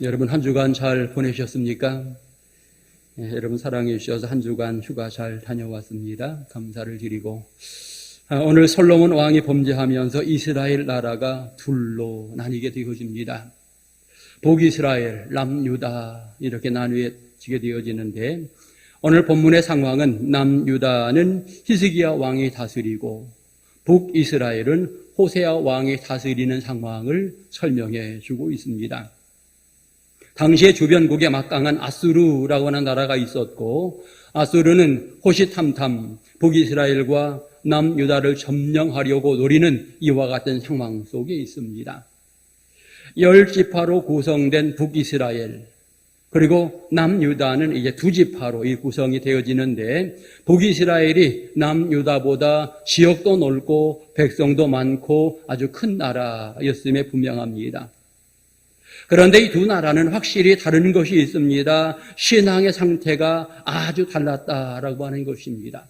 여러분 한 주간 잘 보내셨습니까? 여러분 사랑해 주셔서 한 주간 휴가 잘 다녀왔습니다. 감사를 드리고 오늘 솔로몬 왕이 범죄하면서 이스라엘 나라가 둘로 나뉘게 되어집니다. 북이스라엘, 남유다 이렇게 나뉘어지게 되어지는데 오늘 본문의 상황은 남유다는 히스기야 왕이 다스리고 북이스라엘은 호세아 왕이 다스리는 상황을 설명해 주고 있습니다. 당시에 주변국에 막강한 아수르라고 하는 나라가 있었고 아수르는 호시탐탐 북이스라엘과 남유다를 점령하려고 노리는 이와 같은 상황 속에 있습니다. 10지파로 구성된 북이스라엘 그리고 남유다는 이제 2지파로 구성이 되어지는데 북이스라엘이 남유다보다 지역도 넓고 백성도 많고 아주 큰 나라였음에 분명합니다. 그런데 이 두 나라는 확실히 다른 것이 있습니다. 신앙의 상태가 아주 달랐다라고 하는 것입니다.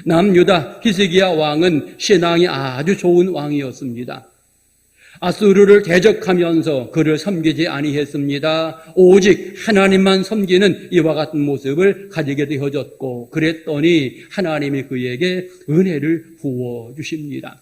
남유다 히스기야 왕은 신앙이 아주 좋은 왕이었습니다. 아수르를 대적하면서 그를 섬기지 아니했습니다. 오직 하나님만 섬기는 이와 같은 모습을 가지게 되어졌고 그랬더니 하나님이 그에게 은혜를 부어주십니다.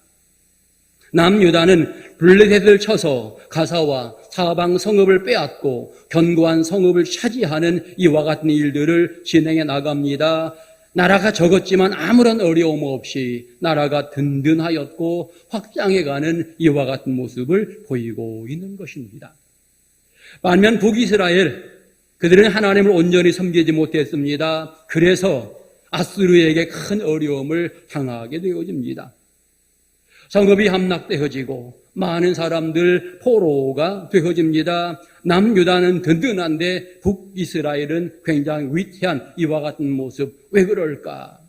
남유다는 블레셋을 쳐서 가사와 사방 성읍을 빼앗고 견고한 성읍을 차지하는 이와 같은 일들을 진행해 나갑니다. 나라가 적었지만 아무런 어려움 없이 나라가 든든하였고 확장해가는 이와 같은 모습을 보이고 있는 것입니다. 반면 북이스라엘 그들은 하나님을 온전히 섬기지 못했습니다. 그래서 아수르에게 큰 어려움을 당하게 되어집니다. 성읍이 함락되어지고 많은 사람들 포로가 되어집니다. 남유다는 든든한데 북이스라엘은 굉장히 위태한 이와 같은 모습. 왜 그럴까?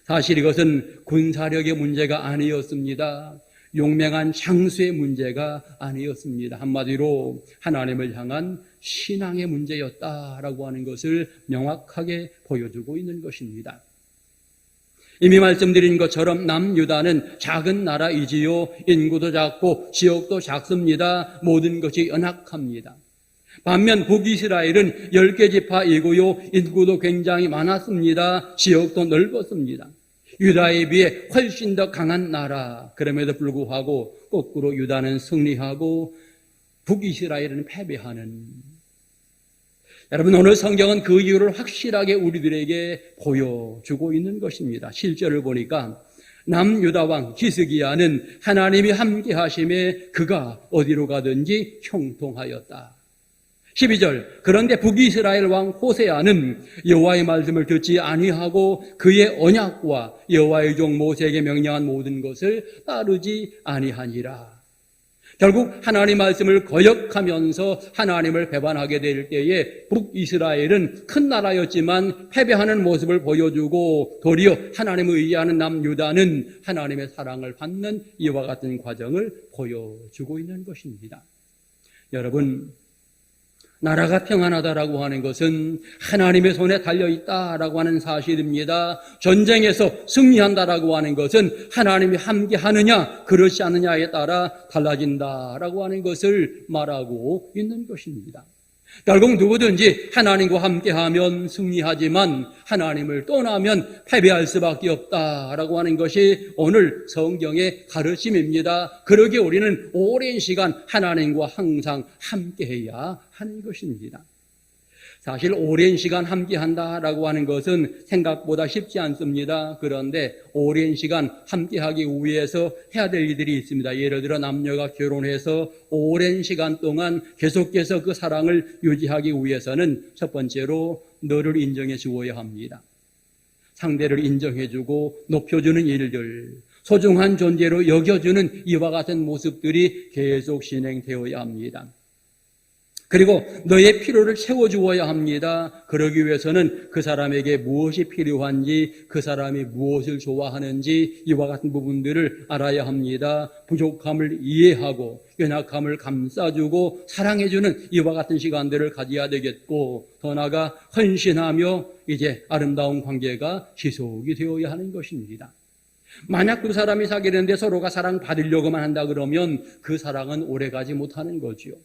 사실 이것은 군사력의 문제가 아니었습니다. 용맹한 장수의 문제가 아니었습니다. 한마디로 하나님을 향한 신앙의 문제였다라고 하는 것을 명확하게 보여주고 있는 것입니다. 이미 말씀드린 것처럼 남유다는 작은 나라이지요. 인구도 작고 지역도 작습니다. 모든 것이 연약합니다. 반면 북이스라엘은 10개 지파이고요. 인구도 굉장히 많았습니다. 지역도 넓었습니다. 유다에 비해 훨씬 더 강한 나라. 그럼에도 불구하고 거꾸로 유다는 승리하고 북이스라엘은 패배하는 여러분 오늘 성경은 그 이유를 확실하게 우리들에게 보여주고 있는 것입니다. 실제를 보니까 남유다 왕 히스기야는 하나님이 함께 하심에 그가 어디로 가든지 형통하였다. 12절 그런데 북이스라엘 왕 호세아는 여호와의 말씀을 듣지 아니하고 그의 언약과 여호와의 종 모세에게 명령한 모든 것을 따르지 아니하니라. 결국 하나님 말씀을 거역하면서 하나님을 배반하게 될 때에 북이스라엘은 큰 나라였지만 패배하는 모습을 보여주고 도리어 하나님을 의지하는 남유다는 하나님의 사랑을 받는 이와 같은 과정을 보여주고 있는 것입니다. 여러분 나라가 평안하다라고 하는 것은 하나님의 손에 달려있다라고 하는 사실입니다. 전쟁에서 승리한다라고 하는 것은 하나님이 함께 하느냐 그렇지 않느냐에 따라 달라진다라고 하는 것을 말하고 있는 것입니다. 결국 누구든지 하나님과 함께하면 승리하지만 하나님을 떠나면 패배할 수밖에 없다라고 하는 것이 오늘 성경의 가르침입니다. 그러기에 우리는 오랜 시간 하나님과 항상 함께해야 하는 것입니다. 사실 오랜 시간 함께한다라고 하는 것은 생각보다 쉽지 않습니다. 그런데 오랜 시간 함께하기 위해서 해야 될 일들이 있습니다. 예를 들어 남녀가 결혼해서 오랜 시간 동안 계속해서 그 사랑을 유지하기 위해서는 첫 번째로 너를 인정해 주어야 합니다. 상대를 인정해주고 높여주는 일들, 소중한 존재로 여겨주는 이와 같은 모습들이 계속 진행되어야 합니다. 그리고 너의 필요를 채워주어야 합니다. 그러기 위해서는 그 사람에게 무엇이 필요한지, 그 사람이 무엇을 좋아하는지 이와 같은 부분들을 알아야 합니다. 부족함을 이해하고 연약함을 감싸주고 사랑해주는 이와 같은 시간들을 가져야 되겠고 더 나아가 헌신하며 이제 아름다운 관계가 지속이 되어야 하는 것입니다. 만약 두 사람이 사귀는데 서로가 사랑받으려고만 한다 그러면 그 사랑은 오래가지 못하는 거지요.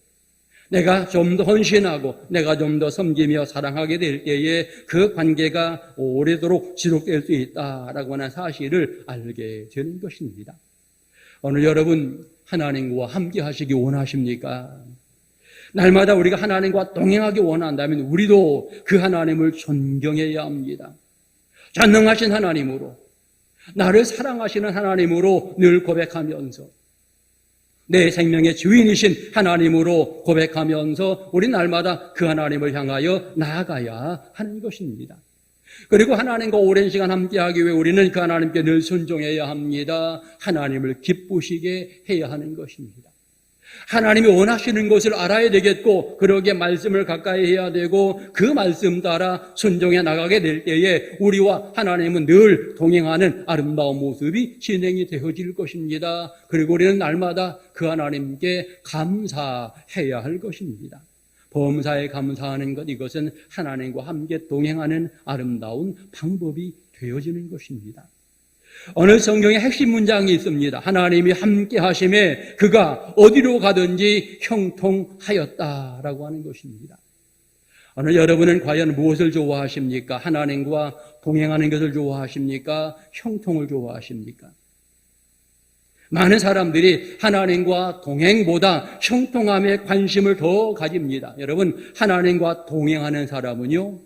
내가 좀 더 헌신하고 내가 좀 더 섬기며 사랑하게 될 때에 그 관계가 오래도록 지속될 수 있다라고 하는 사실을 알게 되는 것입니다. 오늘 여러분 하나님과 함께 하시기 원하십니까? 날마다 우리가 하나님과 동행하기 원한다면 우리도 그 하나님을 존경해야 합니다. 전능하신 하나님으로, 나를 사랑하시는 하나님으로 늘 고백하면서 내 생명의 주인이신 하나님으로 고백하면서 우리 날마다 그 하나님을 향하여 나아가야 하는 것입니다. 그리고 하나님과 오랜 시간 함께하기 위해 우리는 그 하나님께 늘 순종해야 합니다. 하나님을 기쁘시게 해야 하는 것입니다. 하나님이 원하시는 것을 알아야 되겠고 그러기에 말씀을 가까이 해야 되고 그 말씀 따라 순종해 나가게 될 때에 우리와 하나님은 늘 동행하는 아름다운 모습이 진행이 되어질 것입니다. 그리고 우리는 날마다 그 하나님께 감사해야 할 것입니다. 범사에 감사하는 것, 이것은 하나님과 함께 동행하는 아름다운 방법이 되어지는 것입니다. 오늘 성경에 핵심 문장이 있습니다. 하나님이 함께 하심에 그가 어디로 가든지 형통하였다라고 하는 것입니다. 오늘 여러분은 과연 무엇을 좋아하십니까? 하나님과 동행하는 것을 좋아하십니까? 형통을 좋아하십니까? 많은 사람들이 하나님과 동행보다 형통함에 관심을 더 가집니다. 여러분, 하나님과 동행하는 사람은요,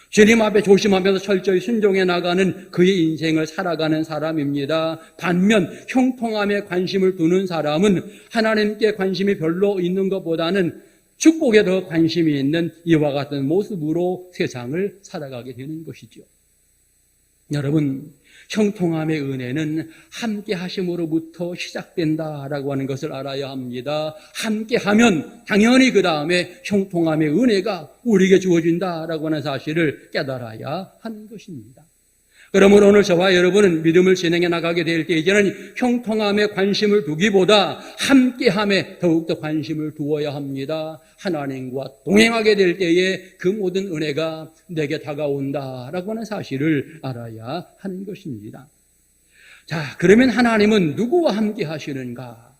주님 앞에 조심하면서 철저히 순종해 나가는 그의 인생을 살아가는 사람입니다. 반면 형통함에 관심을 두는 사람은 하나님께 관심이 별로 있는 것보다는 축복에 더 관심이 있는 이와 같은 모습으로 세상을 살아가게 되는 것이죠. 여러분, 형통함의 은혜는 함께 하심으로부터 시작된다라고 하는 것을 알아야 합니다. 함께 하면 당연히 그 다음에 형통함의 은혜가 우리에게 주어진다라고 하는 사실을 깨달아야 하는 것입니다. 그러므로 오늘 저와 여러분은 믿음을 진행해 나가게 될 때 이제는 형통함에 관심을 두기보다 함께함에 더욱더 관심을 두어야 합니다. 하나님과 동행하게 될 때에 그 모든 은혜가 내게 다가온다라고 하는 사실을 알아야 하는 것입니다. 자, 그러면 하나님은 누구와 함께 하시는가?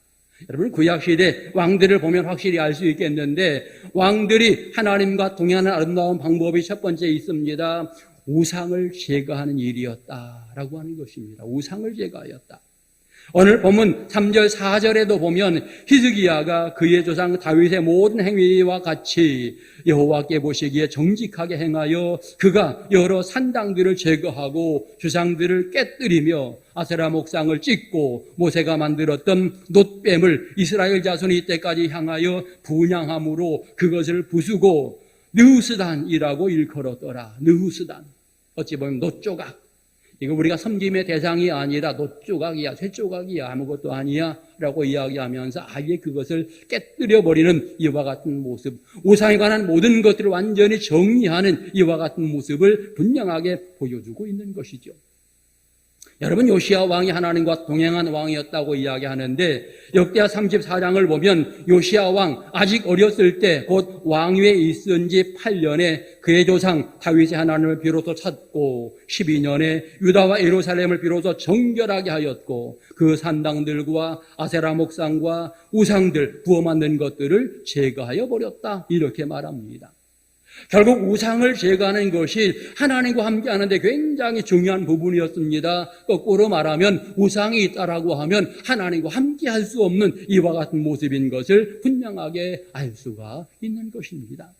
여러분, 구약시대 왕들을 보면 확실히 알 수 있겠는데 왕들이 하나님과 동행하는 아름다운 방법이 첫 번째 있습니다. 우상을 제거하는 일이었다라고 하는 것입니다. 우상을 제거하였다. 오늘 본문 3절 4절에도 보면 히스기야가 그의 조상 다윗의 모든 행위와 같이 여호와께 보시기에 정직하게 행하여 그가 여러 산당들을 제거하고 주상들을 깨뜨리며 아세라 목상을 찢고 모세가 만들었던 놋뱀을 이스라엘 자손이 이때까지 향하여 분향함으로 그것을 부수고 느후스단이라고 일컬었더라. 느후스단. 어찌 보면 놋조각. 이거 우리가 섬김의 대상이 아니라 놋조각이야, 쇠조각이야, 아무것도 아니야 라고 이야기하면서 아예 그것을 깨뜨려버리는 이와 같은 모습, 우상에 관한 모든 것들을 완전히 정리하는 이와 같은 모습을 분명하게 보여주고 있는 것이죠. 여러분, 요시야 왕이 하나님과 동행한 왕이었다고 이야기하는데 역대하 34장을 보면 요시야 왕 아직 어렸을 때 곧 왕위에 있은 지 8년에 그의 조상 다윗이 하나님을 비로소 찾고 12년에 유다와 예루살렘을 비로소 정결하게 하였고 그 산당들과 아세라 목상과 우상들 부어 만든 것들을 제거하여 버렸다, 이렇게 말합니다. 결국 우상을 제거하는 것이 하나님과 함께하는데 굉장히 중요한 부분이었습니다. 거꾸로 말하면 우상이 있다라고 하면 하나님과 함께할 수 없는 이와 같은 모습인 것을 분명하게 알 수가 있는 것입니다.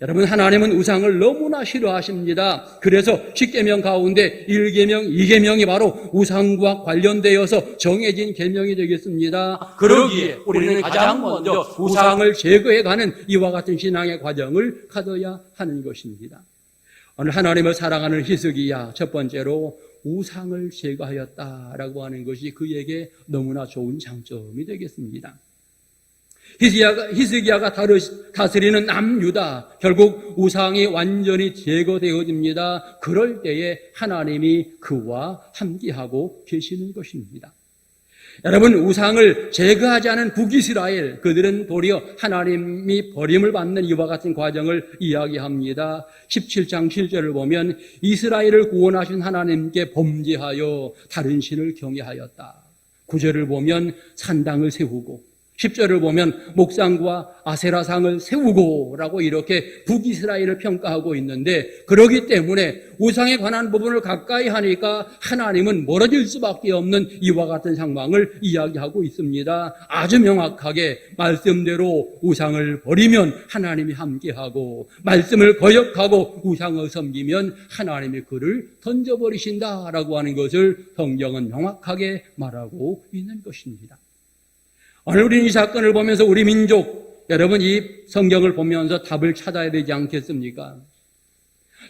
여러분, 하나님은 우상을 너무나 싫어하십니다. 그래서 10계명 가운데 1계명, 2계명이 바로 우상과 관련되어서 정해진 계명이 되겠습니다. 그러기에 우리는 가장 먼저 우상을 제거해가는 이와 같은 신앙의 과정을 가져야 하는 것입니다. 오늘 하나님을 사랑하는 히스기야, 첫 번째로 우상을 제거하였다라고 하는 것이 그에게 너무나 좋은 장점이 되겠습니다. 히스기야가 다스리는 남유다, 결국 우상이 완전히 제거되어집니다. 그럴 때에 하나님이 그와 함께하고 계시는 것입니다. 여러분, 우상을 제거하지 않은 북이스라엘, 그들은 도리어 하나님이 버림을 받는 이와 같은 과정을 이야기합니다. 17장 7절을 보면 이스라엘을 구원하신 하나님께 범죄하여 다른 신을 경외하였다. 9절을 보면 산당을 세우고 10절을 보면 목상과 아세라상을 세우고라고 이렇게 북이스라엘을 평가하고 있는데, 그러기 때문에 우상에 관한 부분을 가까이 하니까 하나님은 멀어질 수밖에 없는 이와 같은 상황을 이야기하고 있습니다. 아주 명확하게 말씀대로 우상을 버리면 하나님이 함께하고, 말씀을 거역하고 우상을 섬기면 하나님이 그를 던져버리신다라고 하는 것을 성경은 명확하게 말하고 있는 것입니다. 오늘 우리는 이 사건을 보면서 우리 민족, 여러분 이 성경을 보면서 답을 찾아야 되지 않겠습니까?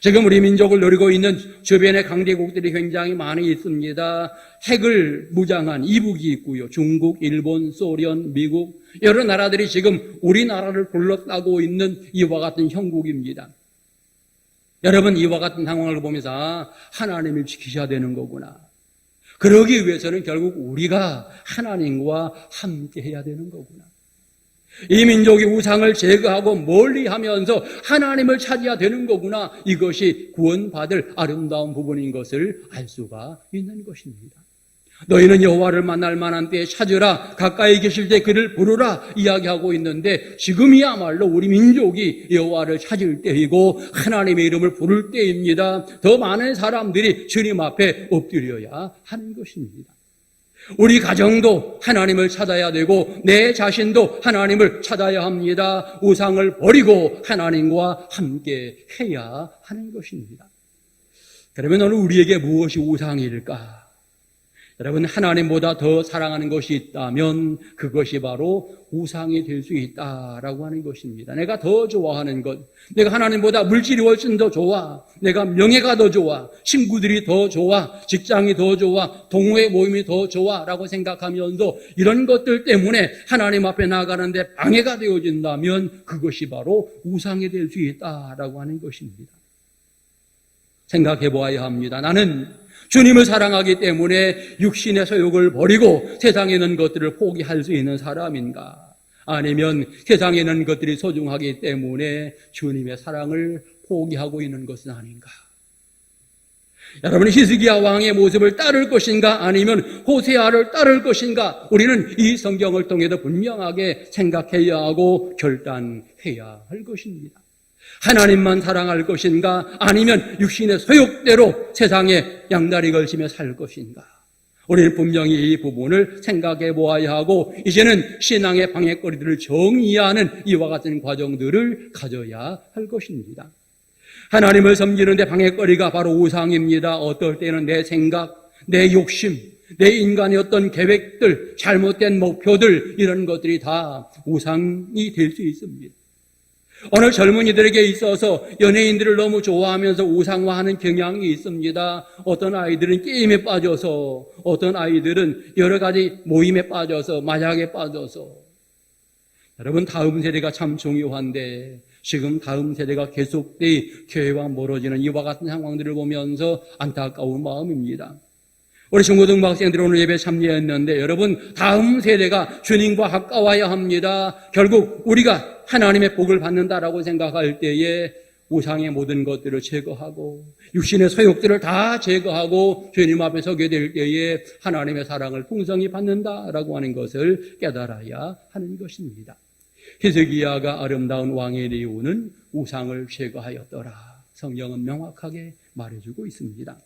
지금 우리 민족을 노리고 있는 주변의 강대국들이 굉장히 많이 있습니다. 핵을 무장한 이북이 있고요. 중국, 일본, 소련, 미국, 여러 나라들이 지금 우리나라를 둘러싸고 있는 이와 같은 형국입니다. 여러분 이와 같은 상황을 보면서 하나님을 지키셔야 되는 거구나. 그러기 위해서는 결국 우리가 하나님과 함께 해야 되는 거구나. 이 민족이 우상을 제거하고 멀리하면서 하나님을 찾아야 되는 거구나. 이것이 구원받을 아름다운 부분인 것을 알 수가 있는 것입니다. 너희는 여호와를 만날 만한 때에 찾으라, 가까이 계실 때 그를 부르라 이야기하고 있는데, 지금이야말로 우리 민족이 여호와를 찾을 때이고 하나님의 이름을 부를 때입니다. 더 많은 사람들이 주님 앞에 엎드려야 하는 것입니다. 우리 가정도 하나님을 찾아야 되고 내 자신도 하나님을 찾아야 합니다. 우상을 버리고 하나님과 함께 해야 하는 것입니다. 그러면 오늘 우리에게 무엇이 우상일까? 여러분, 하나님보다 더 사랑하는 것이 있다면 그것이 바로 우상이 될 수 있다라고 하는 것입니다. 내가 더 좋아하는 것, 내가 하나님보다 물질이 훨씬 더 좋아, 내가 명예가 더 좋아, 친구들이 더 좋아, 직장이 더 좋아, 동호회 모임이 더 좋아라고 생각하면서 이런 것들 때문에 하나님 앞에 나아가는데 방해가 되어진다면 그것이 바로 우상이 될 수 있다라고 하는 것입니다. 생각해 보아야 합니다. 나는 주님을 사랑하기 때문에 육신의 소욕을 버리고 세상에 있는 것들을 포기할 수 있는 사람인가? 아니면 세상에 있는 것들이 소중하기 때문에 주님의 사랑을 포기하고 있는 것은 아닌가? 여러분, 히스기야 왕의 모습을 따를 것인가? 아니면 호세아를 따를 것인가? 우리는 이 성경을 통해서 분명하게 생각해야 하고 결단해야 할 것입니다. 하나님만 사랑할 것인가? 아니면 육신의 소욕대로 세상에 양다리 걸치며 살 것인가? 우리는 분명히 이 부분을 생각해 보아야 하고, 이제는 신앙의 방해거리들을 정의하는 이와 같은 과정들을 가져야 할 것입니다. 하나님을 섬기는데 방해거리가 바로 우상입니다. 어떨 때는 내 생각, 내 욕심, 내 인간의 어떤 계획들, 잘못된 목표들, 이런 것들이 다 우상이 될 수 있습니다. 오늘 젊은이들에게 있어서 연예인들을 너무 좋아하면서 우상화하는 경향이 있습니다. 어떤 아이들은 게임에 빠져서, 어떤 아이들은 여러 가지 모임에 빠져서, 마약에 빠져서. 여러분, 다음 세대가 참 중요한데 지금 다음 세대가 계속되이 교회와 멀어지는 이와 같은 상황들을 보면서 안타까운 마음입니다. 우리 중고등부 학생들 오늘 예배 참여했는데, 여러분, 다음 세대가 주님과 가까워야 합니다. 결국 우리가 하나님의 복을 받는다라고 생각할 때에 우상의 모든 것들을 제거하고 육신의 소욕들을 다 제거하고 주님 앞에 서게 될 때에 하나님의 사랑을 풍성히 받는다라고 하는 것을 깨달아야 하는 것입니다. 히스기야가 아름다운 왕의 이유는 우상을 제거하였더라. 성경은 명확하게 말해주고 있습니다.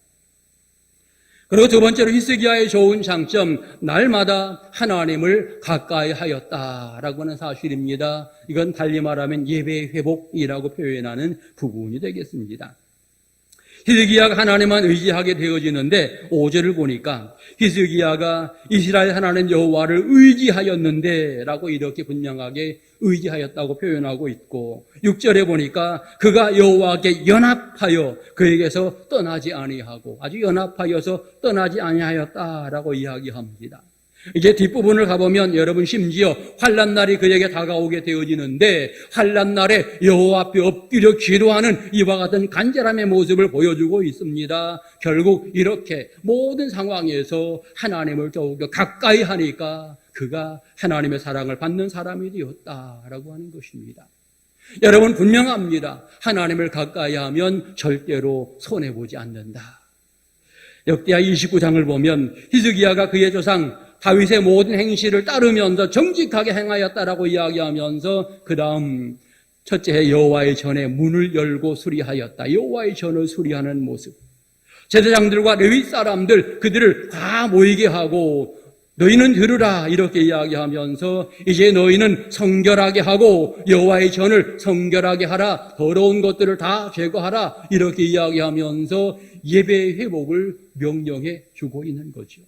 그리고 두 번째로 히스기야의 좋은 장점, 날마다 하나님을 가까이 하였다라고 하는 사실입니다. 이건 달리 말하면 예배의 회복이라고 표현하는 부분이 되겠습니다. 히스기야가 하나님만 의지하게 되어지는데 5절을 보니까 히스기야가 이스라엘 하나님 여호와를 의지하였는데 라고 이렇게 분명하게 의지하였다고 표현하고 있고, 6절에 보니까 그가 여호와께 연합하여 그에게서 떠나지 아니하고, 아주 연합하여서 떠나지 아니하였다라고 이야기합니다. 이제 뒷부분을 가보면 여러분, 심지어 환난날이 그에게 다가오게 되어지는데 환난날에 여호와 앞에 엎드려 기도하는 이와 같은 간절함의 모습을 보여주고 있습니다. 결국 이렇게 모든 상황에서 하나님을 더욱더 가까이 하니까 그가 하나님의 사랑을 받는 사람이 되었다라고 하는 것입니다. 여러분, 분명합니다. 하나님을 가까이 하면 절대로 손해보지 않는다. 역대하 29장을 보면 히스기야가 그의 조상 다윗의 모든 행실을 따르면서 정직하게 행하였다라고 이야기하면서 그 다음 첫째 해 여호와의 전에 문을 열고 수리하였다. 여호와의 전을 수리하는 모습. 제사장들과 레위 사람들 그들을 다 모이게 하고 너희는 들으라 이렇게 이야기하면서 이제 너희는 성결하게 하고 여호와의 전을 성결하게 하라. 더러운 것들을 다 제거하라 이렇게 이야기하면서 예배의 회복을 명령해 주고 있는 거죠.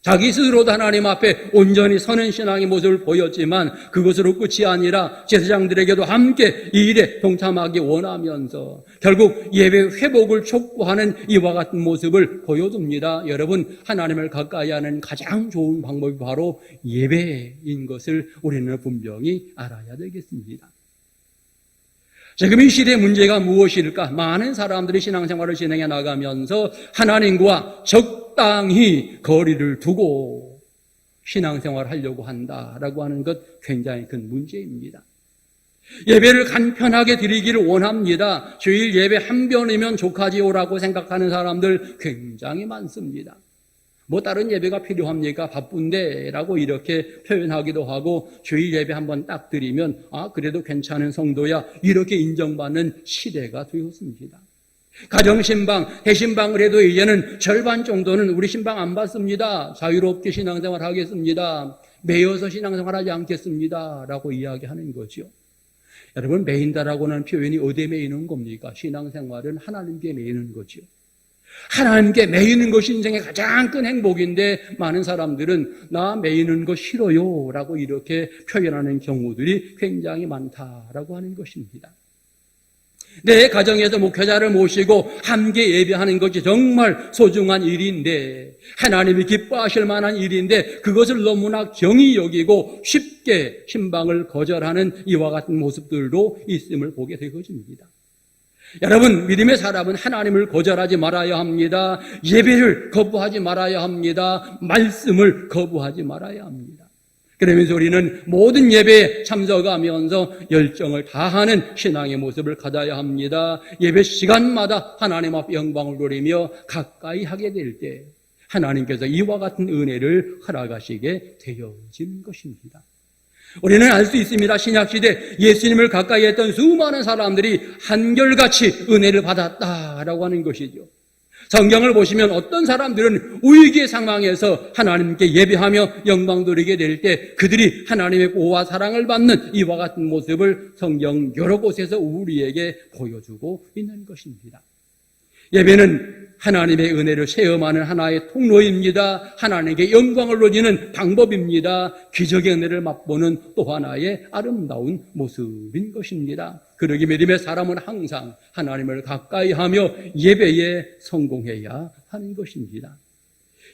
자기 스스로도 하나님 앞에 온전히 서는 신앙의 모습을 보였지만 그것으로 끝이 아니라 제사장들에게도 함께 이 일에 동참하기 원하면서 결국 예배 회복을 촉구하는 이와 같은 모습을 보여줍니다. 여러분, 하나님을 가까이 하는 가장 좋은 방법이 바로 예배인 것을 우리는 분명히 알아야 되겠습니다. 지금 이 시대의 문제가 무엇일까? 많은 사람들이 신앙생활을 진행해 나가면서 하나님과 적당히 거리를 두고 신앙생활을 하려고 한다라고 하는 것 굉장히 큰 문제입니다. 예배를 간편하게 드리기를 원합니다. 주일 예배 한 번이면 족하지요라고 생각하는 사람들 굉장히 많습니다. 뭐 다른 예배가 필요합니까? 바쁜데 라고 이렇게 표현하기도 하고 주일 예배 한번 딱 드리면 그래도 괜찮은 성도야 이렇게 인정받는 시대가 되었습니다. 가정신방, 대신방을 해도 이제는 절반 정도는 우리 신방 안 받습니다. 자유롭게 신앙생활 하겠습니다. 매여서 신앙생활 하지 않겠습니다 라고 이야기하는 거죠. 여러분, 매인다라고 하는 표현이 어디에 매이는 겁니까? 신앙생활은 하나님께 매이는 거죠. 하나님께 매이는 것이 인생의 가장 큰 행복인데 많은 사람들은 나 매이는 거 싫어요 라고 이렇게 표현하는 경우들이 굉장히 많다라고 하는 것입니다. 내 가정에서 목회자를 모시고 함께 예배하는 것이 정말 소중한 일인데 하나님이 기뻐하실 만한 일인데 그것을 너무나 경히 여기고 쉽게 신방을 거절하는 이와 같은 모습들도 있음을 보게 되어집니다. 여러분, 믿음의 사람은 하나님을 거절하지 말아야 합니다. 예배를 거부하지 말아야 합니다. 말씀을 거부하지 말아야 합니다. 그러면서 우리는 모든 예배에 참석하면서 열정을 다하는 신앙의 모습을 가져야 합니다. 예배 시간마다 하나님 앞에 영광을 돌리며 가까이 하게 될 때 하나님께서 이와 같은 은혜를 허락하시게 되어지는 것입니다. 우리는 알 수 있습니다. 신약시대 예수님을 가까이 했던 수많은 사람들이 한결같이 은혜를 받았다라고 하는 것이죠. 성경을 보시면 어떤 사람들은 위기의 상황에서 하나님께 예배하며 영광 돌리게 될 때 그들이 하나님의 보호와 사랑을 받는 이와 같은 모습을 성경 여러 곳에서 우리에게 보여주고 있는 것입니다. 예배는 하나님의 은혜를 체험하는 하나의 통로입니다. 하나님께 영광을 돌리는 방법입니다. 기적의 은혜를 맛보는 또 하나의 아름다운 모습인 것입니다. 그러기 믿음의 사람은 항상 하나님을 가까이 하며 예배에 성공해야 하는 것입니다.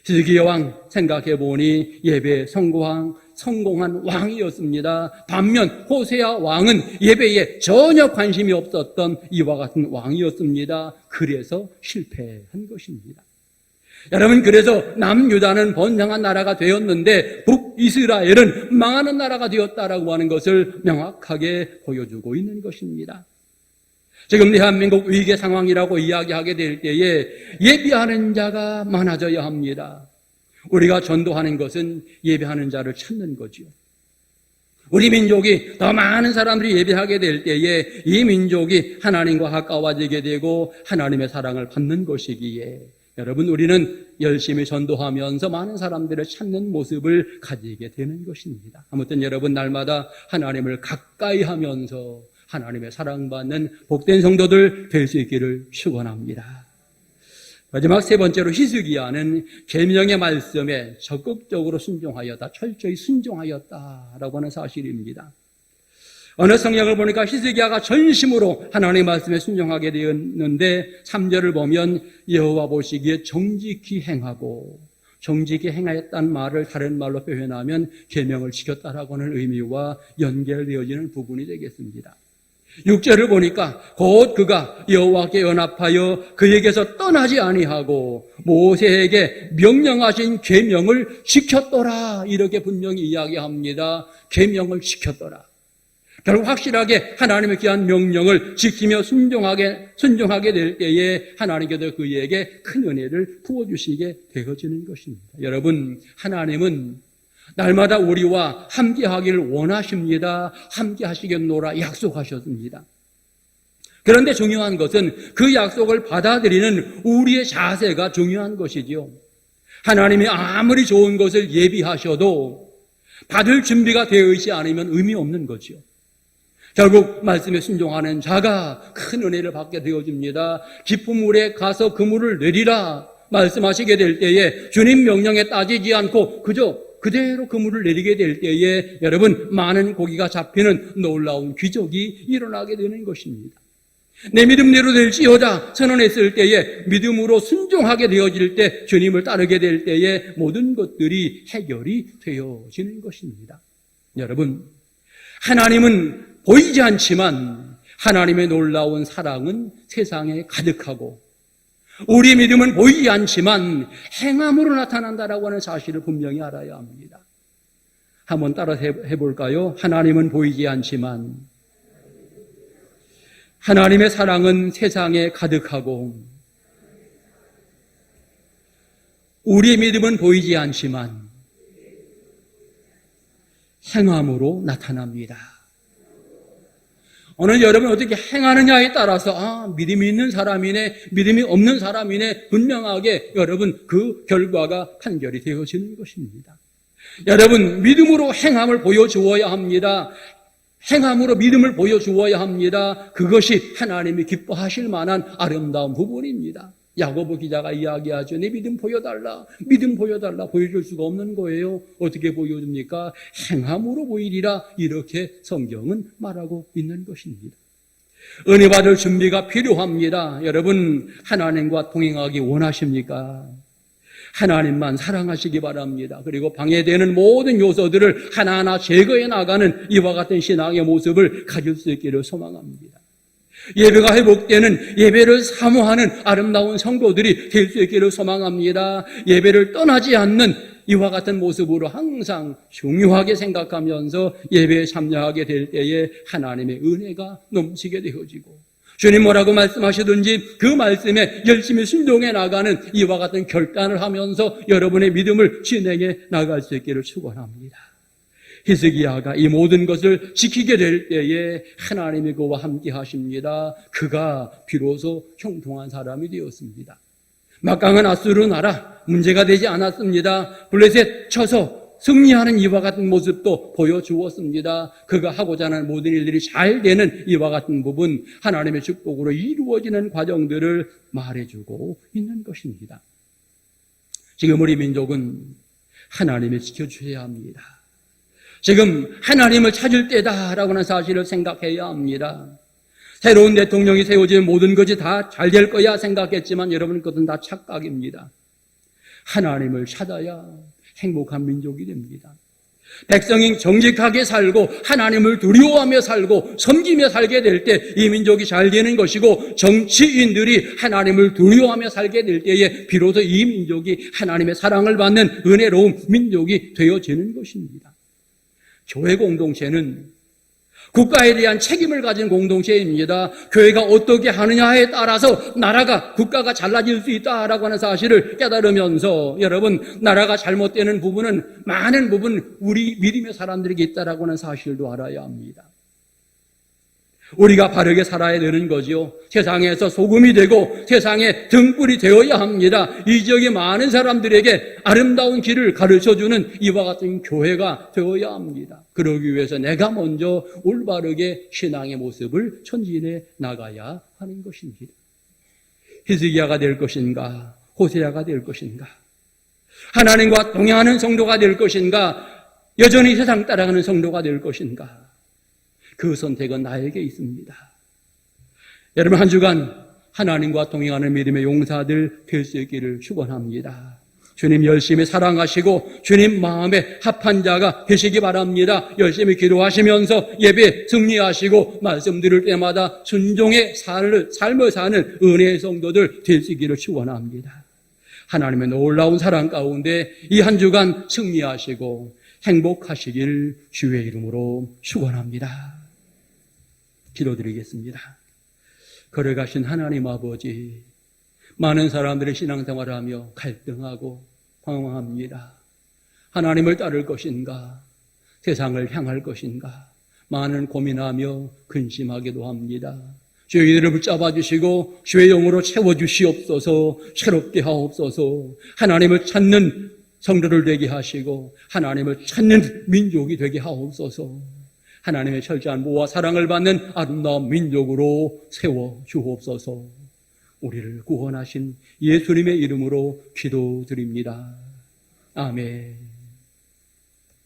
히스기야 왕 생각해보니 예배에 성공한 왕이었습니다. 반면 호세아 왕은 예배에 전혀 관심이 없었던 이와 같은 왕이었습니다. 그래서 실패한 것입니다. 여러분, 그래서 남유다는 번성한 나라가 되었는데 북이스라엘은 망하는 나라가 되었다라고 하는 것을 명확하게 보여주고 있는 것입니다. 지금 대한민국 위기 상황이라고 이야기하게 될 때에 예배하는 자가 많아져야 합니다. 우리가 전도하는 것은 예배하는 자를 찾는 거죠. 우리 민족이 더 많은 사람들이 예배하게 될 때에 이 민족이 하나님과 가까워지게 되고 하나님의 사랑을 받는 것이기에 여러분, 우리는 열심히 전도하면서 많은 사람들을 찾는 모습을 가지게 되는 것입니다. 아무튼 여러분, 날마다 하나님을 가까이 하면서 하나님의 사랑받는 복된 성도들 될 수 있기를 축원합니다. 마지막 세 번째로 히스기야는 계명의 말씀에 적극적으로 순종하였다, 철저히 순종하였다라고 하는 사실입니다. 어느 성경을 보니까 히스기야가 전심으로 하나님의 말씀에 순종하게 되었는데 3절을 보면 여호와 보시기에 정직히 행하고 정직히 행하였다는 말을 다른 말로 표현하면 계명을 지켰다라고 하는 의미와 연결되어지는 부분이 되겠습니다. 6절을 보니까 곧 그가 여호와께 연합하여 그에게서 떠나지 아니하고 모세에게 명령하신 계명을 지켰더라 이렇게 분명히 이야기합니다. 계명을 지켰더라. 결국 확실하게 하나님의 귀한 명령을 지키며 순종하게 될 때에 하나님께서 그에게 큰 은혜를 부어주시게 되어지는 것입니다. 여러분, 하나님은 날마다 우리와 함께하기를 원하십니다. 함께 하시겠노라 약속하셨습니다. 그런데 중요한 것은 그 약속을 받아들이는 우리의 자세가 중요한 것이지요. 하나님이 아무리 좋은 것을 예비하셔도 받을 준비가 되어 있지 않으면 의미 없는 거죠. 결국 말씀에 순종하는 자가 큰 은혜를 받게 되어집니다. 깊은 물에 가서 그 물을 내리라 말씀하시게 될 때에 주님 명령에 따지지 않고 그대로 그 물을 내리게 될 때에 여러분, 많은 고기가 잡히는 놀라운 기적이 일어나게 되는 것입니다. 내 믿음대로 될지어다 선언했을 때에 믿음으로 순종하게 되어질 때, 주님을 따르게 될 때에 모든 것들이 해결이 되어지는 것입니다. 여러분, 하나님은 보이지 않지만 하나님의 놀라운 사랑은 세상에 가득하고, 우리 믿음은 보이지 않지만 행함으로 나타난다라고 하는 사실을 분명히 알아야 합니다. 한번 따라 해볼까요? 하나님은 보이지 않지만 하나님의 사랑은 세상에 가득하고, 우리의 믿음은 보이지 않지만 행함으로 나타납니다. 오늘 여러분 어떻게 행하느냐에 따라서 믿음이 있는 사람이네, 믿음이 없는 사람이네, 분명하게 여러분 그 결과가 판결이 되어지는 것입니다. 여러분, 믿음으로 행함을 보여주어야 합니다. 행함으로 믿음을 보여주어야 합니다. 그것이 하나님이 기뻐하실 만한 아름다운 부분입니다. 야고보 기자가 이야기하죠. 내 믿음 보여달라. 믿음 보여달라. 보여줄 수가 없는 거예요. 어떻게 보여줍니까? 행함으로 보이리라. 이렇게 성경은 말하고 있는 것입니다. 은혜 받을 준비가 필요합니다. 여러분, 하나님과 동행하기 원하십니까? 하나님만 사랑하시기 바랍니다. 그리고 방해되는 모든 요소들을 하나하나 제거해 나가는 이와 같은 신앙의 모습을 가질 수 있기를 소망합니다. 예배가 회복되는, 예배를 사모하는 아름다운 성도들이 될 수 있기를 소망합니다. 예배를 떠나지 않는 이와 같은 모습으로 항상 중요하게 생각하면서 예배에 참여하게 될 때에 하나님의 은혜가 넘치게 되어지고, 주님 뭐라고 말씀하시든지 그 말씀에 열심히 순종해 나가는 이와 같은 결단을 하면서 여러분의 믿음을 진행해 나갈 수 있기를 축원합니다. 히스기야가 이 모든 것을 지키게 될 때에 하나님이 그와 함께 하십니다. 그가 비로소 형통한 사람이 되었습니다. 막강한 아수르 나라, 문제가 되지 않았습니다. 블레셋 쳐서 승리하는 이와 같은 모습도 보여주었습니다. 그가 하고자 하는 모든 일들이 잘 되는 이와 같은 부분, 하나님의 축복으로 이루어지는 과정들을 말해주고 있는 것입니다. 지금 우리 민족은 하나님을 지켜주셔야 합니다. 지금 하나님을 찾을 때다라고 하는 사실을 생각해야 합니다. 새로운 대통령이 세워지면 모든 것이 다 잘 될 거야 생각했지만 여러분, 그것은 다 착각입니다. 하나님을 찾아야 행복한 민족이 됩니다. 백성이 정직하게 살고 하나님을 두려워하며 살고 섬기며 살게 될 때 이 민족이 잘 되는 것이고, 정치인들이 하나님을 두려워하며 살게 될 때에 비로소 이 민족이 하나님의 사랑을 받는 은혜로운 민족이 되어지는 것입니다. 교회 공동체는 국가에 대한 책임을 가진 공동체입니다. 교회가 어떻게 하느냐에 따라서 나라가, 국가가 잘나질 수 있다라고 하는 사실을 깨달으면서 여러분, 나라가 잘못되는 부분은 많은 부분 우리 믿음의 사람들에게 있다라고 하는 사실도 알아야 합니다. 우리가 바르게 살아야 되는 거지요. 세상에서 소금이 되고 세상에 등불이 되어야 합니다. 이 지역의 많은 사람들에게 아름다운 길을 가르쳐주는 이와 같은 교회가 되어야 합니다. 그러기 위해서 내가 먼저 올바르게 신앙의 모습을 전진해 나가야 하는 것입니다. 히스기야가 될 것인가, 호세아가 될 것인가, 하나님과 동행하는 성도가 될 것인가, 여전히 세상 따라가는 성도가 될 것인가, 그 선택은 나에게 있습니다. 여러분, 한 주간 하나님과 동행하는 믿음의 용사들 될 수 있기를 축원합니다. 주님 열심히 사랑하시고 주님 마음에 합한 자가 되시기 바랍니다. 열심히 기도하시면서 예배 승리하시고 말씀 들을 때마다 순종의 삶을 사는 은혜의 성도들 될 수 있기를 축원합니다. 하나님의 놀라운 사랑 가운데 이 한 주간 승리하시고 행복하시길 주의 이름으로 축원합니다. 기도드리겠습니다. 걸어가신 하나님 아버지, 많은 사람들이 신앙생활을 하며 갈등하고 방황합니다. 하나님을 따를 것인가, 세상을 향할 것인가, 많은 고민하며 근심하기도 합니다. 주의 이들을 붙잡아 주시고 주의 영으로 채워주시옵소서. 새롭게 하옵소서. 하나님을 찾는 성도를 되게 하시고 하나님을 찾는 민족이 되게 하옵소서. 하나님의 철저한 보호와 사랑을 받는 아름다운 민족으로 세워주옵소서. 우리를 구원하신 예수님의 이름으로 기도드립니다. 아멘.